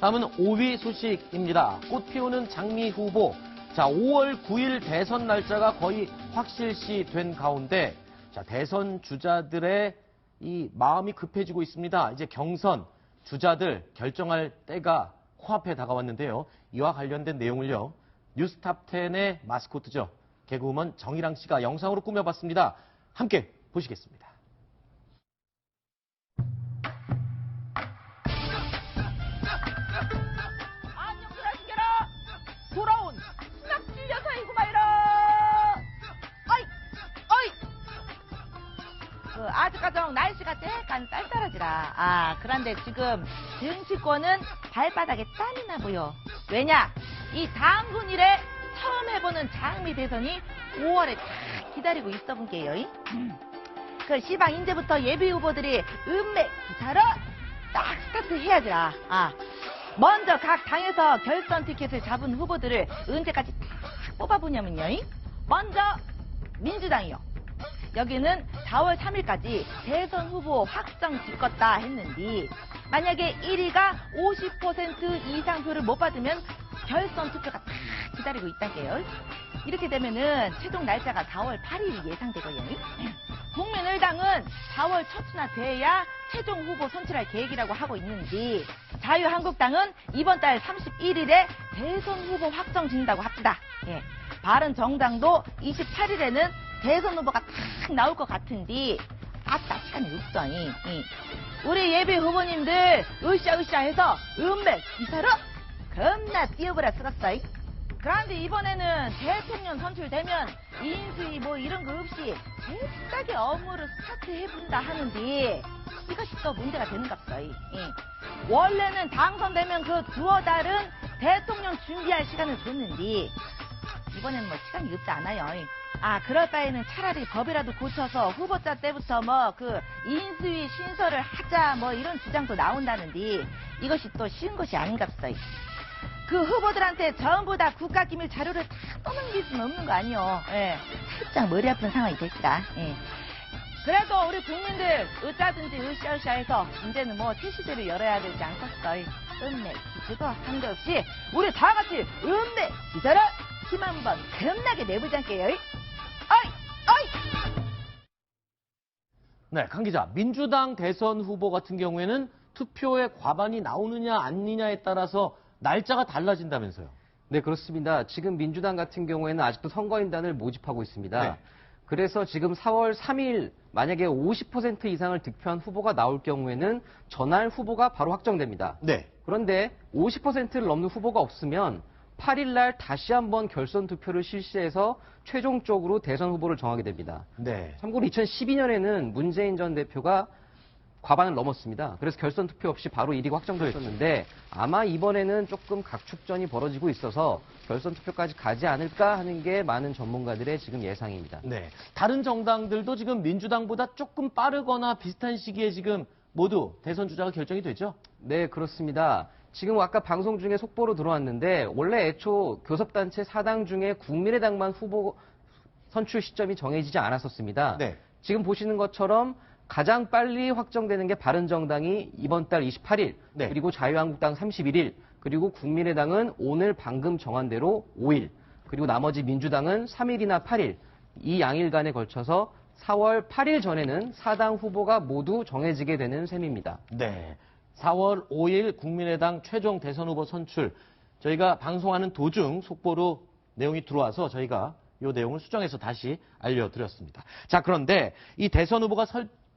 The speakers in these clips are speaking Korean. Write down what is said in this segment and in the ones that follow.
다음은 5위 소식입니다. 꽃 피우는 장미 후보. 자, 5월 9일 대선 날짜가 거의 확실시 된 가운데, 자, 대선 주자들의 이 마음이 급해지고 있습니다. 이제 경선 주자들 결정할 때가 코앞에 다가왔는데요. 이와 관련된 내용을요, 뉴스탑10의 마스코트죠. 개그우먼 정일랑 씨가 영상으로 꾸며봤습니다. 함께 보시겠습니다. 안녕하시게라. 돌아온 수납질 여사이구마이라. 어이. 아직까지 날씨가 약간 쌀쌀하지라. 그런데 지금 정치권은 발바닥에 땀이 나 보여. 왜냐? 이 당군일에 처음 해보는 장미 대선이 5월에 딱 기다리고 있어 본 게요. 그 시방 이제부터 예비 후보들이 음맥 기사로 딱 스타트 해야지라. 먼저 각 당에서 결선 티켓을 잡은 후보들을 언제까지 딱 뽑아보냐면요. 먼저 민주당이요. 여기는 4월 3일까지 대선 후보 확정 짓겄다 했는데, 만약에 1위가 50% 이상 표를 못 받으면 결선 투표가 딱 기다리고 있다게요. 이렇게 되면은 최종 날짜가 4월 8일이 예상되고요. 국민의당은 4월 첫 주나 돼야 최종 후보 선출할 계획이라고 하고 있는데, 자유한국당은 이번 달 31일에 대선 후보 확정 짓는다고 합시다. 바른정당도 28일에는 대선 후보가 딱 나올 것 같은데, 아따 시간이 없어. 우리 예비 후보님들 으쌰으쌰 해서 음맥 기사로 겁나 뛰어보라 쓰겠어. 그런데 이번에는 대통령 선출되면 인수위 뭐 이런 거 없이 잽싸게 업무를 스타트해본다 하는데, 이것이 또 문제가 되는갑서. 원래는 당선되면 그 두어 달은 대통령 준비할 시간을 줬는데, 이번에는 뭐 시간이 없지 않아요. 그럴 바에는 차라리 법이라도 고쳐서 후보자 때부터 뭐 그 인수위 신설을 하자 뭐 이런 주장도 나온다는데, 이것이 또 쉬운 것이 아닌갑서. 그 후보들한테 전부 다 국가기밀 자료를 다 떠넘길 수는 없는 거 아니요. 살짝 머리 아픈 상황이 됐지라. 그래도 우리 국민들 어쩌든지 으쌰으쌰 해서 이제는 뭐 퇴시대를 열어야 되지 않겠어. 음맥 기지도 상관없이 우리 다 같이 음맥 기사를 힘 한번 겁나게 내보자게요. 어이! 네, 강 기자. 민주당 대선 후보 같은 경우에는 투표에 과반이 나오느냐 아니냐에 따라서 날짜가 달라진다면서요? 네, 그렇습니다. 지금 민주당 같은 경우에는 아직도 선거인단을 모집하고 있습니다. 네. 그래서 지금 4월 3일 만약에 50% 이상을 득표한 후보가 나올 경우에는 전날 후보가 바로 확정됩니다. 네. 그런데 50%를 넘는 후보가 없으면 8일 날 다시 한번 결선 투표를 실시해서 최종적으로 대선 후보를 정하게 됩니다. 네. 참고로 2012년에는 문재인 전 대표가 과반을 넘었습니다. 그래서 결선 투표 없이 바로 1위가 확정되었는데, 아마 이번에는 조금 각축전이 벌어지고 있어서 결선 투표까지 가지 않을까 하는 게 많은 전문가들의 지금 예상입니다. 네. 다른 정당들도 지금 민주당보다 조금 빠르거나 비슷한 시기에 지금 모두 대선 주자가 결정이 되죠? 네, 그렇습니다. 지금 아까 방송 중에 속보로 들어왔는데, 원래 애초 교섭단체 4당 중에 국민의당만 후보 선출 시점이 정해지지 않았었습니다. 네. 지금 보시는 것처럼 가장 빨리 확정되는 게 바른정당이 이번 달 28일, 네. 그리고 자유한국당 31일, 그리고 국민의당은 오늘 방금 정한 대로 5일, 그리고 나머지 민주당은 3일이나 8일, 이 양일간에 걸쳐서 4월 8일 전에는 4당 후보가 모두 정해지게 되는 셈입니다. 네. 4월 5일 국민의당 최종 대선 후보 선출. 저희가 방송하는 도중 속보로 내용이 들어와서 저희가 이 내용을 수정해서 다시 알려드렸습니다. 자, 그런데 이 대선 후보가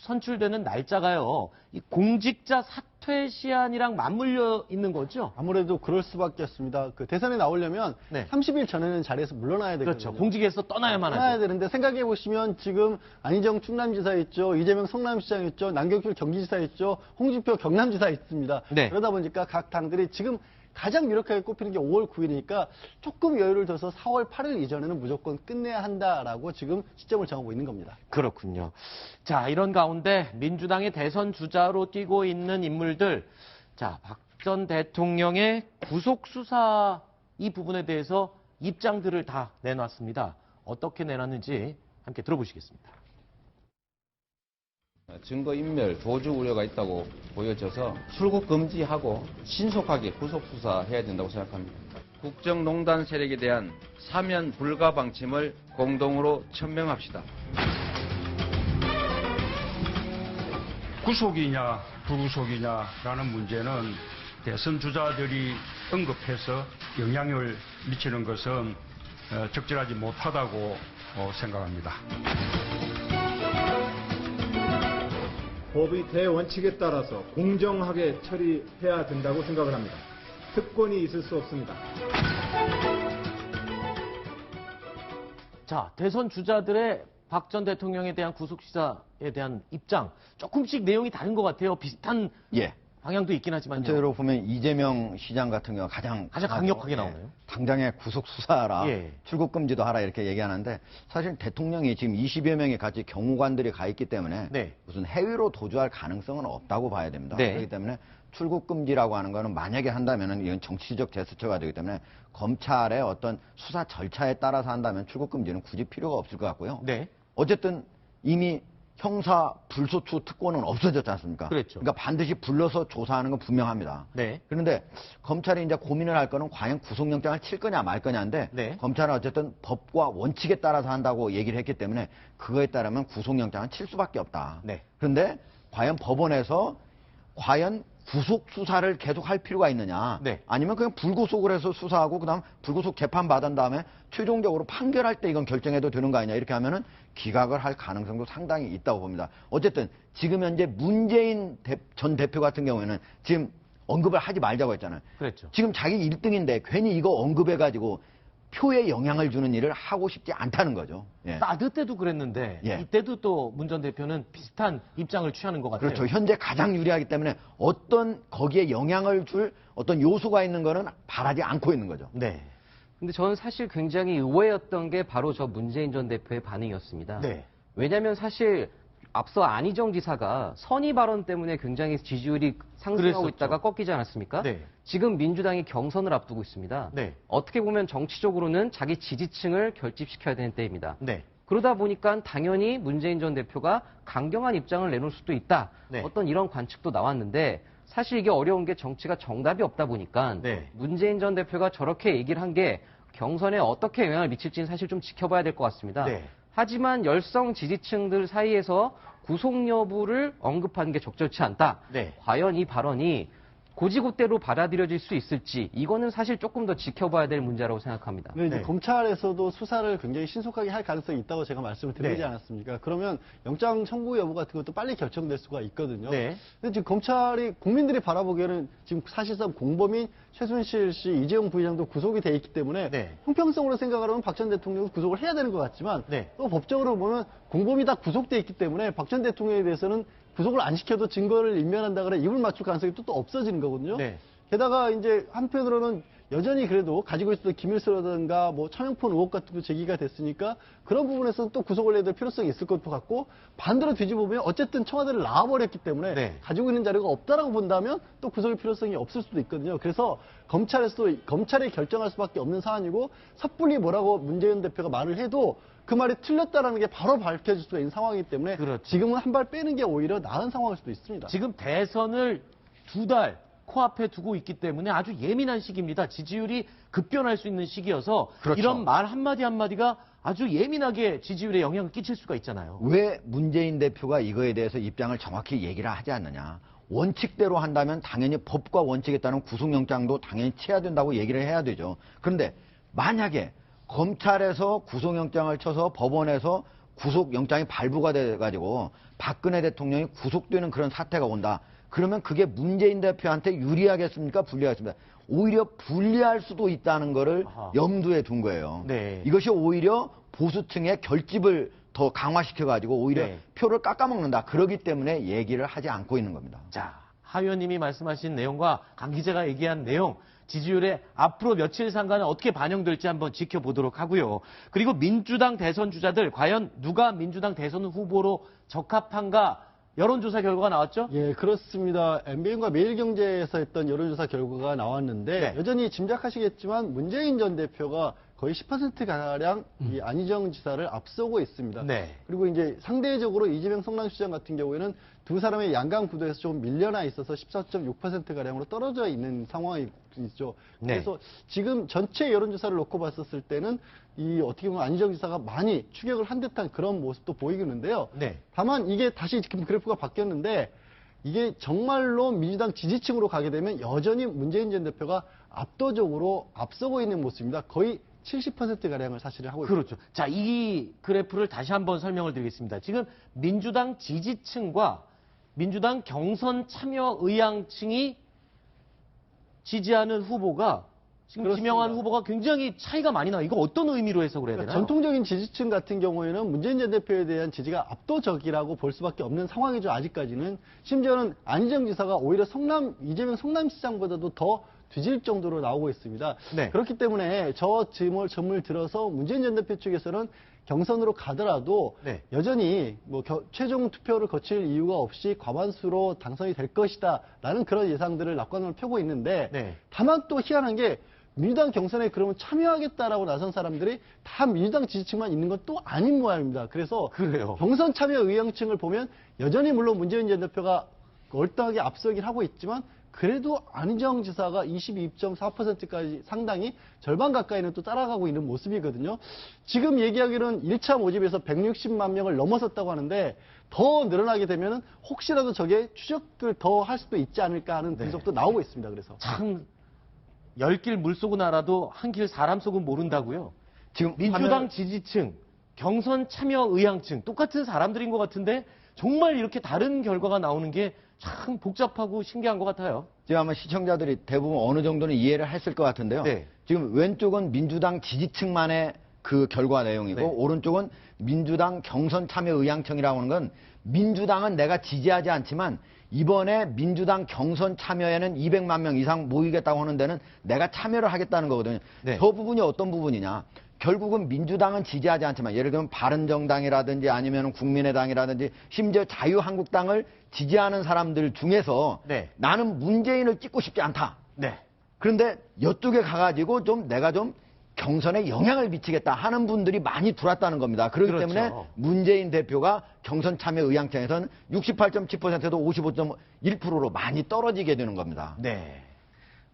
선출되는 날짜가요, 이 공직자 사퇴 시한이랑 맞물려 있는 거죠? 아무래도 그럴 수밖에 없습니다. 그 대선에 나오려면 네. 30일 전에는 자리에서 물러나야 되거든요. 그렇죠. 공직에서 떠나야만 떠나야 하죠. 되는데, 생각해 보시면 지금 안희정 충남지사 있죠, 이재명 성남시장 있죠, 남경필 경기지사 있죠, 홍준표 경남지사 있습니다. 네. 그러다 보니까 각 당들이 지금 가장 유력하게 꼽히는 게 5월 9일이니까 조금 여유를 둬서 4월 8일 이전에는 무조건 끝내야 한다라고 지금 시점을 정하고 있는 겁니다. 그렇군요. 자, 이런 가운데 민주당의 대선 주자로 뛰고 있는 인물들, 자, 박 전 대통령의 구속 수사 이 부분에 대해서 입장들을 다 내놨습니다. 어떻게 내놨는지 함께 들어보시겠습니다. 증거인멸, 도주 우려가 있다고 보여져서 출국 금지하고 신속하게 구속 수사해야 된다고 생각합니다. 국정농단 세력에 대한 사면 불가 방침을 공동으로 천명합시다. 구속이냐 불구속이냐라는 문제는 대선 주자들이 언급해서 영향을 미치는 것은 적절하지 못하다고 생각합니다. 법의 대원칙에 따라서 공정하게 처리해야 된다고 생각을 합니다. 특권이 있을 수 없습니다. 자, 대선 주자들의 박 전 대통령에 대한 구속시사에 대한 입장 조금씩 내용이 다른 것 같아요. 비슷한 예. 방향도 있긴 하지만요. 전체적으로 보면 이재명 시장 같은 경우가 가장 강력하게 예. 나오나요? 당장에 구속 수사하라, 예. 출국 금지도 하라 이렇게 얘기하는데 사실 대통령이 지금 20여 명의 같이 경호관들이 가 있기 때문에 네. 무슨 해외로 도주할 가능성은 없다고 봐야 됩니다. 네. 그렇기 때문에 출국 금지라고 하는 거는 만약에 한다면은 이건 정치적 제스처가 되기 때문에 검찰의 어떤 수사 절차에 따라서 한다면 출국 금지는 굳이 필요가 없을 것 같고요. 네. 어쨌든 이미 형사 불소추 특권은 없어졌지 않습니까? 그렇죠. 그러니까 반드시 불러서 조사하는 건 분명합니다. 네. 그런데 검찰이 이제 고민을 할 거는 과연 구속영장을 칠 거냐 말 거냐인데 네. 검찰은 어쨌든 법과 원칙에 따라서 한다고 얘기를 했기 때문에 그거에 따르면 구속영장은 칠 수밖에 없다. 네. 그런데 과연 법원에서 과연 구속 수사를 계속 할 필요가 있느냐? 네. 아니면 그냥 불구속을 해서 수사하고 그다음 불구속 재판 받은 다음에 최종적으로 판결할 때 이건 결정해도 되는 거 아니냐? 이렇게 하면은 기각을 할 가능성도 상당히 있다고 봅니다. 어쨌든 지금 현재 문재인 전 대표 같은 경우에는 지금 언급을 하지 말자고 했잖아요. 그렇죠. 지금 자기 1등인데 괜히 이거 언급해가지고 표에 영향을 주는 일을 하고 싶지 않다는 거죠. 예. 사드 때도 그랬는데 예. 이때도 또 문 전 대표는 비슷한 입장을 취하는 것 같아요. 그렇죠. 현재 가장 유리하기 때문에 어떤 거기에 영향을 줄 어떤 요소가 있는 거는 바라지 않고 있는 거죠. 네. 근데 저는 사실 굉장히 의외였던 게 바로 저 문재인 전 대표의 반응이었습니다. 네. 왜냐하면 사실 앞서 안희정 지사가 선의 발언 때문에 굉장히 지지율이 상승하고 그랬었죠. 있다가 꺾이지 않았습니까? 네. 지금 민주당이 경선을 앞두고 있습니다. 네. 어떻게 보면 정치적으로는 자기 지지층을 결집시켜야 되는 때입니다. 네. 그러다 보니까 당연히 문재인 전 대표가 강경한 입장을 내놓을 수도 있다. 네. 어떤 이런 관측도 나왔는데 사실 이게 어려운 게 정치가 정답이 없다 보니까 네. 문재인 전 대표가 저렇게 얘기를 한 게 경선에 어떻게 영향을 미칠지는 사실 좀 지켜봐야 될 것 같습니다. 네. 하지만 열성 지지층들 사이에서 구속 여부를 언급하는 게 적절치 않다. 네. 과연 이 발언이 고지고대로 받아들여질 수 있을지 이거는 사실 조금 더 지켜봐야 될 문제라고 생각합니다. 네, 이제 네. 검찰에서도 수사를 굉장히 신속하게 할 가능성이 있다고 제가 말씀을 드리지 네. 않았습니까? 그러면 영장 청구 여부 같은 것도 빨리 결정될 수가 있거든요. 네. 근데 지금 검찰이 국민들이 바라보기에는 지금 사실상 공범인 최순실 씨, 이재용 부회장도 구속이 돼 있기 때문에 네. 형평성으로 생각을 하면 박 전 대통령은 구속을 해야 되는 것 같지만 네. 또 법적으로 보면 공범이 다 구속돼 있기 때문에 박 전 대통령에 대해서는 구속을 안 시켜도 증거를 인멸한다 그래 입을 맞출 가능성이 또 없어지는 거거든요. 네. 게다가 이제 한편으로는 여전히 그래도 가지고 있었던 기밀서라든가 뭐 차명폰 의혹 같은 거 제기가 됐으니까 그런 부분에서는 또 구속을 해야 될 필요성이 있을 것도 같고 반대로 뒤집어보면 어쨌든 청와대를 나와버렸기 때문에 네. 가지고 있는 자료가 없다라고 본다면 또 구속의 필요성이 없을 수도 있거든요. 그래서 검찰에서도 검찰이 결정할 수밖에 없는 사안이고 섣불리 뭐라고 문재인 대표가 말을 해도 그 말이 틀렸다라는 게 바로 밝혀질 수가 있는 상황이기 때문에 그렇죠. 지금은 한 발 빼는 게 오히려 나은 상황일 수도 있습니다. 지금 대선을 2달 코앞에 두고 있기 때문에 아주 예민한 시기입니다. 지지율이 급변할 수 있는 시기여서 그렇죠. 이런 말 한마디 한마디가 아주 예민하게 지지율에 영향을 끼칠 수가 있잖아요. 왜 문재인 대표가 이거에 대해서 입장을 정확히 얘기를 하지 않느냐. 원칙대로 한다면 당연히 법과 원칙에 따른 구속영장도 당연히 취해야 된다고 얘기를 해야 되죠. 그런데 만약에 검찰에서 구속영장을 쳐서 법원에서 구속영장이 발부가 돼가지고 박근혜 대통령이 구속되는 그런 사태가 온다. 그러면 그게 문재인 대표한테 유리하겠습니까? 불리하겠습니까? 오히려 불리할 수도 있다는 거를 아하. 염두에 둔 거예요. 네. 이것이 오히려 보수층의 결집을 더 강화시켜가지고 오히려 네. 표를 깎아먹는다. 그러기 때문에 얘기를 하지 않고 있는 겁니다. 자, 하 의원님이 말씀하신 내용과 강 기자가 얘기한 내용, 지지율에 앞으로 며칠 상간에 어떻게 반영될지 한번 지켜보도록 하고요. 그리고 민주당 대선 주자들, 과연 누가 민주당 대선 후보로 적합한가? 여론조사 결과가 나왔죠? 예, 그렇습니다. MBN과 매일경제에서 했던 여론조사 결과가 나왔는데 네. 여전히 짐작하시겠지만 문재인 전 대표가 거의 10%가량 이 안희정 지사를 앞서고 있습니다. 네. 그리고 이제 상대적으로 이재명 성남시장 같은 경우에는 두 사람의 양강 구도에서 좀 밀려나 있어서 14.6%가량으로 떨어져 있는 상황이죠. 네. 그래서 지금 전체 여론조사를 놓고 봤었을 때는 이 어떻게 보면 안희정 지사가 많이 추격을 한 듯한 그런 모습도 보이는데요. 네. 다만 이게 다시 지금 그래프가 바뀌었는데 이게 정말로 민주당 지지층으로 가게 되면 여전히 문재인 전 대표가 압도적으로 앞서고 있는 모습입니다. 거의 70%가량을 사실을 하고 있습니다. 그렇죠. 자, 이 그래프를 다시 한번 설명을 드리겠습니다. 지금 민주당 지지층과 민주당 경선 참여 의향층이 지지하는 후보가 지금 그렇습니다. 지명한 후보가 굉장히 차이가 많이 나요. 이거 어떤 의미로 해석을 해야 되나요? 전통적인 지지층 같은 경우에는 문재인 전 대표에 대한 지지가 압도적이라고 볼 수밖에 없는 상황이죠. 아직까지는. 심지어는 안희정 지사가 오히려 이재명 성남시장보다도 더 뒤질 정도로 나오고 있습니다. 네. 그렇기 때문에 저 점을 들어서 문재인 전 대표 측에서는 경선으로 가더라도 네. 여전히 뭐 최종 투표를 거칠 이유가 없이 과반수로 당선이 될 것이다라는 그런 예상들을 낙관을 펴고 있는데 네. 다만 또 희한한 게 민주당 경선에 그러면 참여하겠다라고 나선 사람들이 다 민주당 지지층만 있는 건 또 아닌 모양입니다. 그래서 그래요. 경선 참여 의향층을 보면 여전히 물론 문재인 전 대표가 월등하게 앞서긴 하고 있지만 그래도 안희정 지사가 22.4%까지 상당히 절반 가까이는 또 따라가고 있는 모습이거든요. 지금 얘기하기로는 1차 모집에서 160만 명을 넘어섰다고 하는데 더 늘어나게 되면 혹시라도 저게 추적을 더 할 수도 있지 않을까 하는 분석도 나오고 있습니다. 그래서 참 10길 물속은 알아도 한 길 사람 속은 모른다고요. 지금 민주당 지지층, 경선 참여 의향층 똑같은 사람들인 것 같은데 정말 이렇게 다른 결과가 나오는 게 참 복잡하고 신기한 것 같아요. 지금 아마 시청자들이 대부분 어느 정도는 이해를 했을 것 같은데요. 네. 지금 왼쪽은 민주당 지지층만의 그 결과 내용이고 네. 오른쪽은 민주당 경선 참여 의향청이라고 하는 건 민주당은 내가 지지하지 않지만 이번에 민주당 경선 참여에는 200만 명 이상 모이겠다고 하는 데는 내가 참여를 하겠다는 거거든요. 네. 저 부분이 어떤 부분이냐. 결국은 민주당은 지지하지 않지만 예를 들면 바른정당이라든지 아니면 국민의당이라든지 심지어 자유한국당을 지지하는 사람들 중에서 네. 나는 문재인을 찍고 싶지 않다. 네. 그런데 이쪽에 가가지고 좀 내가 좀 경선에 영향을 미치겠다 하는 분들이 많이 들어왔다는 겁니다. 그렇기 그렇죠. 때문에 문재인 대표가 경선 참여 의향청에서는 68.7%도 55.1%로 많이 떨어지게 되는 겁니다. 네.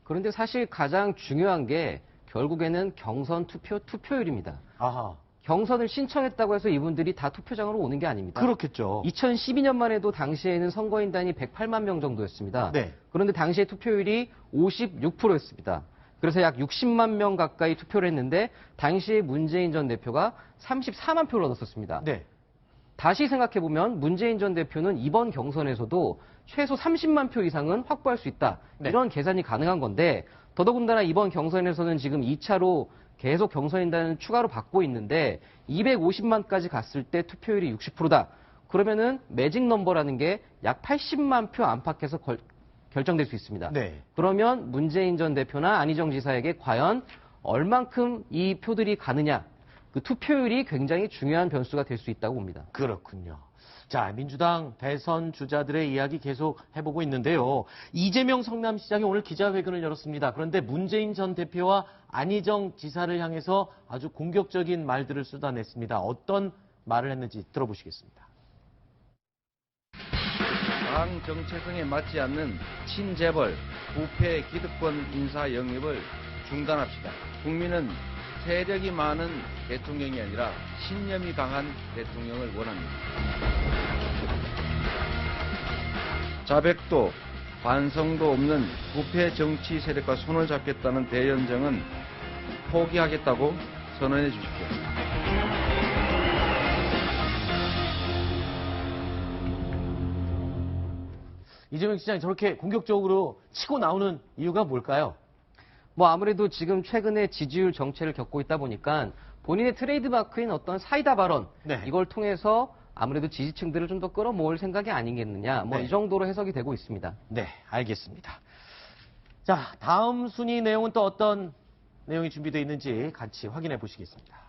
그런데 사실 가장 중요한 게 결국에는 경선 투표율입니다. 아하. 경선을 신청했다고 해서 이분들이 다 투표장으로 오는 게 아닙니다. 그렇겠죠. 2012년만 해도 당시에는 선거인단이 108만 명 정도였습니다. 네. 그런데 당시에 투표율이 56%였습니다. 그래서 약 60만 명 가까이 투표를 했는데 당시에 문재인 전 대표가 34만 표를 얻었었습니다. 네. 다시 생각해보면 문재인 전 대표는 이번 경선에서도 최소 30만 표 이상은 확보할 수 있다. 네. 이런 계산이 가능한 건데 더더군다나 이번 경선에서는 지금 2차로 계속 경선인단을 추가로 받고 있는데 250만까지 갔을 때 투표율이 60%다. 그러면은 매직 넘버라는 게 약 80만 표 안팎에서 결정될 수 있습니다. 네. 그러면 문재인 전 대표나 안희정 지사에게 과연 얼만큼 이 표들이 가느냐. 그 투표율이 굉장히 중요한 변수가 될 수 있다고 봅니다. 그렇군요. 자, 민주당 대선 주자들의 이야기 계속 해보고 있는데요. 이재명 성남시장이 오늘 기자회견을 열었습니다. 그런데 문재인 전 대표와 안희정 지사를 향해서 아주 공격적인 말들을 쏟아냈습니다. 어떤 말을 했는지 들어보시겠습니다. 당 정체성에 맞지 않는 친재벌, 부패 기득권 인사 영입을 중단합시다. 국민은 세력이 많은 대통령이 아니라 신념이 강한 대통령을 원합니다. 자백도 반성도 없는 부패 정치 세력과 손을 잡겠다는 대연정은 포기하겠다고 선언해 주십시오. 이재명 시장이 저렇게 공격적으로 치고 나오는 이유가 뭘까요? 뭐 아무래도 지금 최근에 지지율 정체를 겪고 있다 보니까 본인의 트레이드마크인 어떤 사이다 발언 네. 이걸 통해서 아무래도 지지층들을 좀 더 끌어모을 생각이 아니겠느냐 뭐 네. 이 정도로 해석이 되고 있습니다. 네, 알겠습니다. 자, 다음 순위 내용은 또 어떤 내용이 준비되어 있는지 같이 확인해 보시겠습니다.